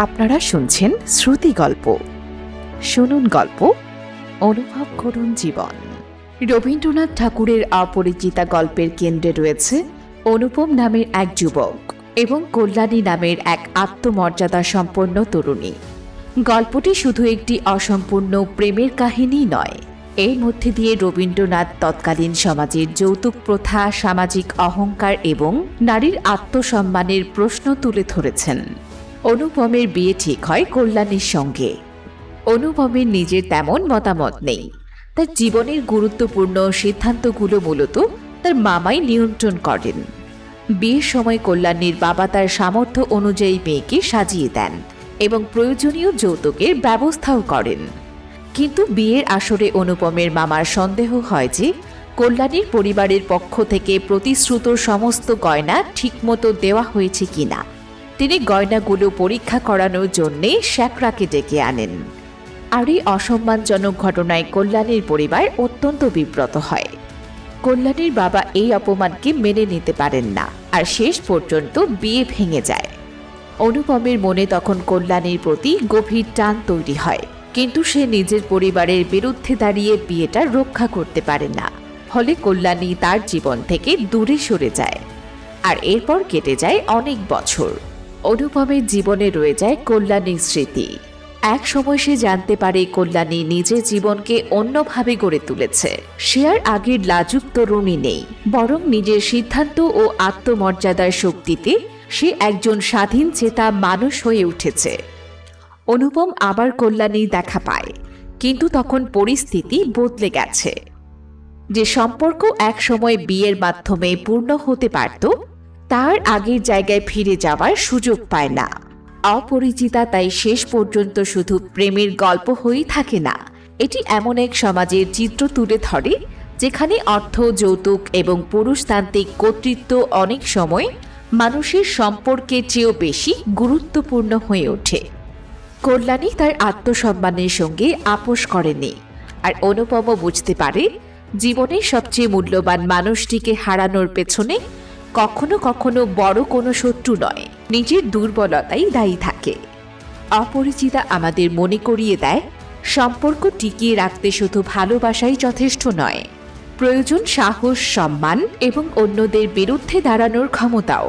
আপনারা শুনছেন শ্রুতি গল্প। শুনুন গল্প, অনুভব করুন জীবন। রবীন্দ্রনাথ ঠাকুরের অপরিচিতা গল্পের কেন্দ্রে রয়েছে অনুপম নামের এক যুবক এবং কল্যাণী নামের এক আত্মমর্যাদা সম্পন্ন তরুণী। গল্পটি শুধু একটি অসম্পূর্ণ প্রেমের কাহিনী নয়, এর মধ্যে দিয়ে রবীন্দ্রনাথ তৎকালীন সমাজের যৌতুক প্রথা, সামাজিক অহংকার এবং নারীর আত্মসম্মানের প্রশ্ন তুলে ধরেছেন। অনুপমের বিয়ে ঠিক হয় কল্যাণীর সঙ্গে। অনুপমের নিজের তেমন মতামত নেই, তার জীবনের গুরুত্বপূর্ণ সিদ্ধান্তগুলো মূলত তার মামাই নিয়ন্ত্রণ করেন। বিয়ের সময় কল্যাণীর বাবা তার সামর্থ্য অনুযায়ী মেয়েকে সাজিয়ে দেন এবং প্রয়োজনীয় যৌতুকের ব্যবস্থাও করেন। কিন্তু বিয়ের আসরে অনুপমের মামার সন্দেহ হয় যে কল্যাণীর পরিবারের পক্ষ থেকে প্রতিশ্রুত সমস্ত গয়না ঠিকমতো দেওয়া হয়েছে কিনা। তিনি গয়নাগুলো পরীক্ষা করানোর জন্যে শ্যাকরাকে ডেকে আনেন। আর এই অসম্মানজনক ঘটনায় কল্যাণীর পরিবার অত্যন্ত বিব্রত হয়। কল্যাণীর বাবা এই অপমানকে মেনে নিতে পারেন না, আর শেষ পর্যন্ত বিয়ে ভেঙে যায়। অনুপমের মনে তখন কল্যাণীর প্রতি গভীর টান তৈরি হয়, কিন্তু সে নিজের পরিবারের বিরুদ্ধে দাঁড়িয়ে বিয়েটা রক্ষা করতে পারে না। ফলে কল্যাণী তার জীবন থেকে দূরে সরে যায়। আর এরপর কেটে যায় অনেক বছর। অনুপমের জীবনে রয়ে যায় কল্যাণীর স্মৃতি। এক সময় সে জানতে পারে কল্যাণী নিজের জীবনকে অন্যভাবে গড়ে তুলেছে। সে আর আগের লাজুক তরুণী নেই, বরং নিজের সিদ্ধান্ত ও আত্মমর্যাদার শক্তিতে সে একজন স্বাধীন চেতা মানুষ হয়ে উঠেছে। অনুপম আবার কল্যাণীর দেখা পায়, কিন্তু তখন পরিস্থিতি বদলে গেছে। যে সম্পর্ক একসময় বিয়ের মাধ্যমে পূর্ণ হতে পারত, তার আগের জায়গায় ফিরে যাওয়ার সুযোগ পায় না। অপরিচিতা তাই শেষ পর্যন্ত শুধু প্রেমের গল্প হয়েই থাকে না, এটি এমন এক সমাজের চিত্র তুলে ধরে যেখানে অর্থ, যৌতুক এবং পুরুষতান্ত্রিক কর্তৃত্ব অনেক সময় মানুষের সম্পর্কের চেয়েও বেশি গুরুত্বপূর্ণ হয়ে ওঠে। কল্যাণী তার আত্মসম্মানের সঙ্গে আপোষ করেনি, আর অনুপমও বুঝতে পারে জীবনের সবচেয়ে মূল্যবান মানুষটিকে হারানোর পেছনে কখনো কখনো বড় কোনো শত্রু নয়, নিজের দুর্বলতাই দায়ী থাকে। অপরিচিতা আমাদের মনে করিয়ে দেয়, সম্পর্ক টিকিয়ে রাখতে শুধু ভালোবাসাই যথেষ্ট নয়, প্রয়োজন সাহস, সম্মান এবং অন্যদের বিরুদ্ধে দাঁড়ানোর ক্ষমতাও।